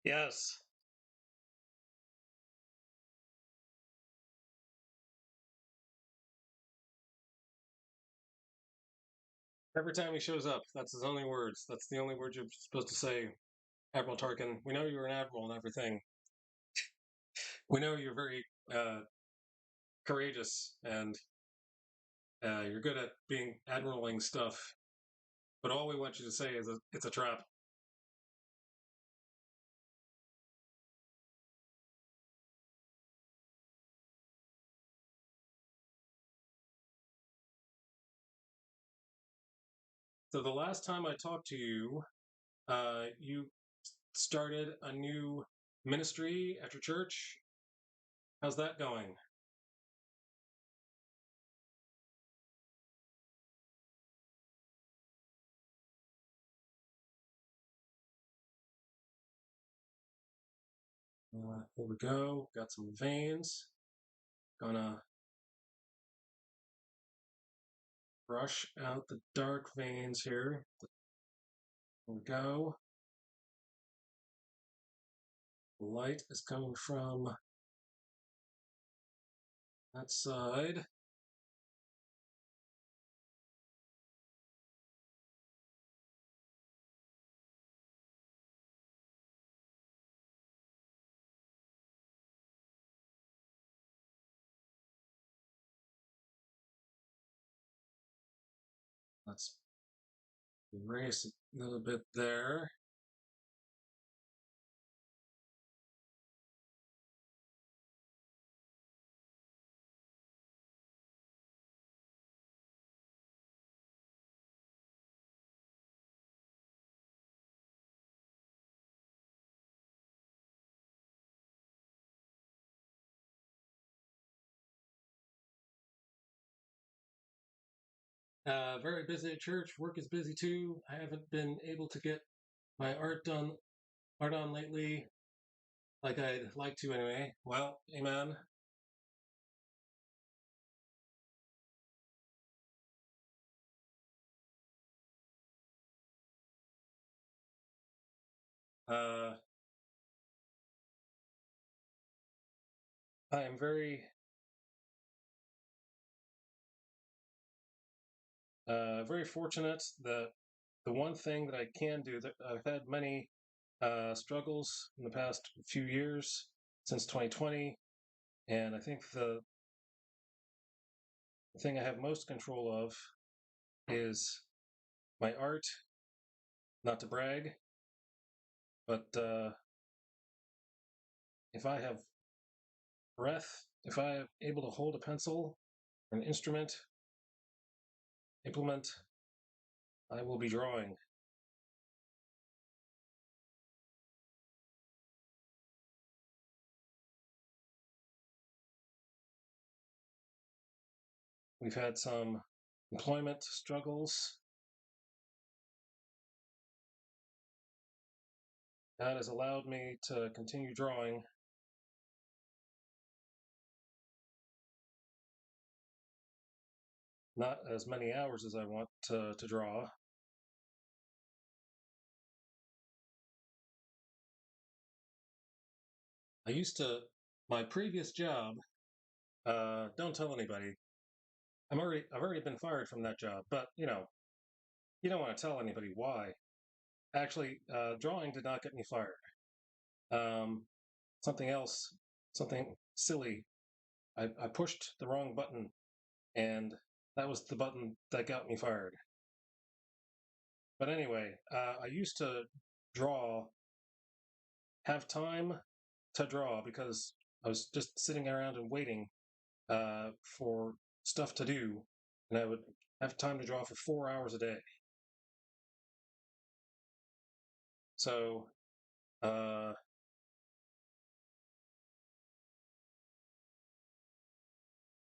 Yes. Every time he shows up, that's his only words. That's the only words you're supposed to say. Admiral Tarkin, we know you're an admiral and everything. We know you're very courageous and you're good at being admiraling stuff. But all we want you to say is it's a trap. So the last time I talked to you, you started a new ministry at your church. How's that going? Here we go. Got some veins. Gonna brush out the dark veins here. There we go. Light is coming from that side. Let's erase a little bit there. Very busy at church. Work is busy too. I haven't been able to get my art on lately, like I'd like to anyway. Well, amen. Uh, I am very fortunate that the one thing that I can do that I've had many struggles in the past few years since 2020, and I think the thing I have most control of is my art. Not to brag, but if I have breath, if I am able to hold a pencil, an instrument, implement, I will be drawing. We've had some employment struggles. That has allowed me to continue drawing. Not as many hours as I want to draw. I used to, my previous job, don't tell anybody. I've already been fired from that job, but you don't want to tell anybody why. Actually, drawing did not get me fired. Um, something else, something silly. I pushed the wrong button, and that was the button that got me fired. But anyway, I used to draw, have time to draw because I was just sitting around and waiting for stuff to do, and I would have time to draw for 4 hours a day. So, uh,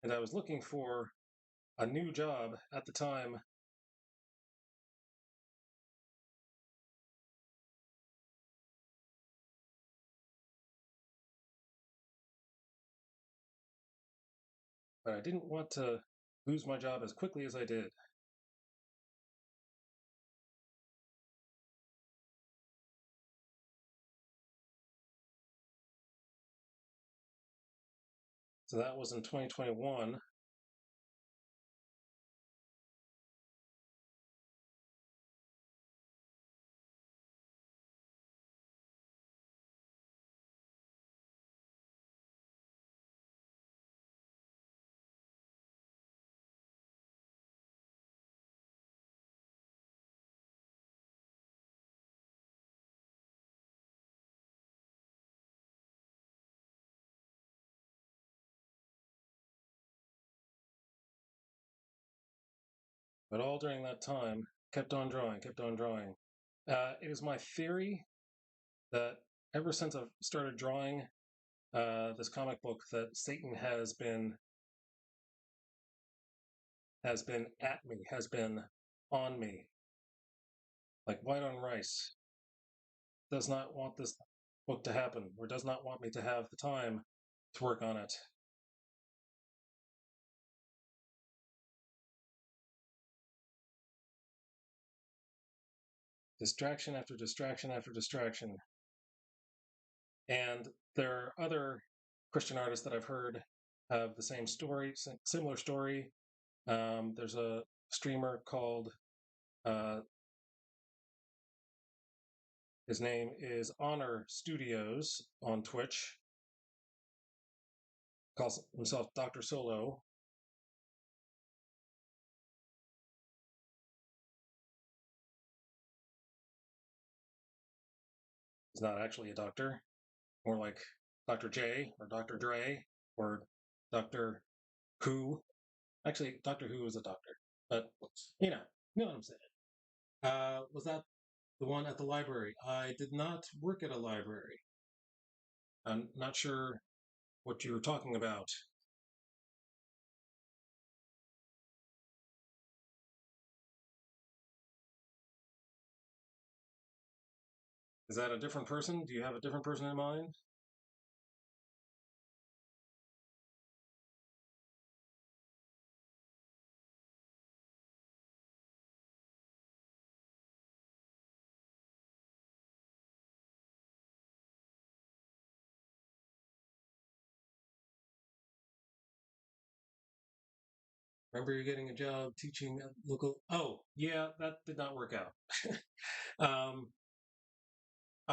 and I was looking for a new job at the time. But I didn't want to lose my job as quickly as I did. So that was in 2021. But all during that time, kept on drawing, kept on drawing. It is my theory that ever since I've started drawing this comic book, that Satan has been at me, has been on me, like white on rice. Does not want this book to happen, or does not want me to have the time to work on it. Distraction after distraction after distraction. And there are other Christian artists that I've heard have the same story, similar story. There's a streamer called, uh, his name is Honor Studios on Twitch, calls himself Dr. Solo. He's not actually a doctor, more like Dr. J or Dr. Dre or Dr. Who. Actually, Doctor Who is a doctor, but you know what I'm saying. Was that the one at the library? I did not work at a library. I'm not sure what you were talking about. Is that a different person? Do you have a different person in mind? Remember you're getting a job teaching local. Oh, yeah, that did not work out. um,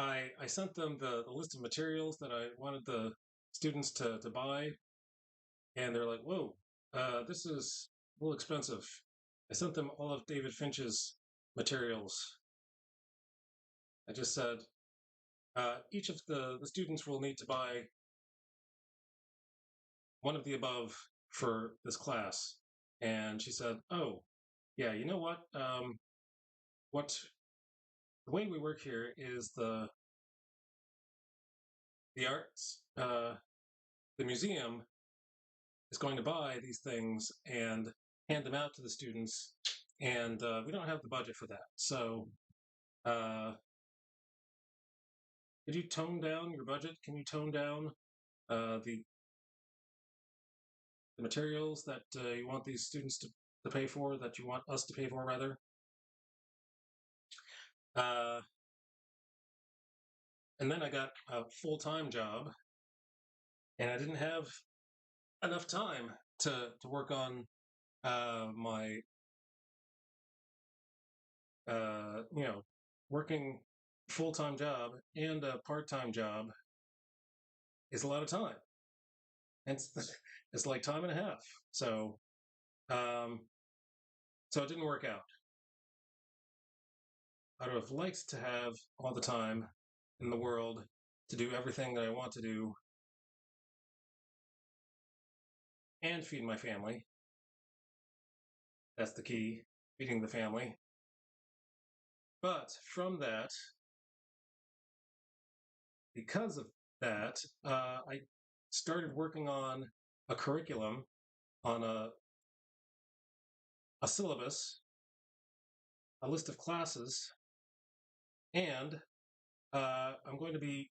I sent them the list of materials that I wanted the students to buy, and they're like, whoa, this is a little expensive. I sent them all of David Finch's materials. I just said, each of the students will need to buy one of the above for this class. And she said, oh, yeah, you know what? What the way we work here is the arts, the museum is going to buy these things and hand them out to the students, and we don't have the budget for that. So, uh, could you tone down your budget? Can you tone down the materials that you want these students to pay for, that you want us to pay for, rather? Uh, and then I got a full-time job, and I didn't have enough time to work on my working full-time job and a part-time job is a lot of time. And it's like time and a half. So, um, so it didn't work out. I would have liked to have all the time in the world to do everything that I want to do and feed my family. That's the key, feeding the family. But from that, because of that, I started working on a curriculum, on a syllabus, a list of classes, and I'm going to be,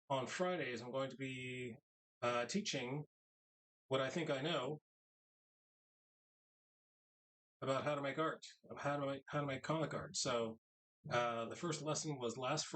on Fridays, I'm going to be teaching what I think I know about how to make art, of how to make comic art. So the first lesson was last Friday.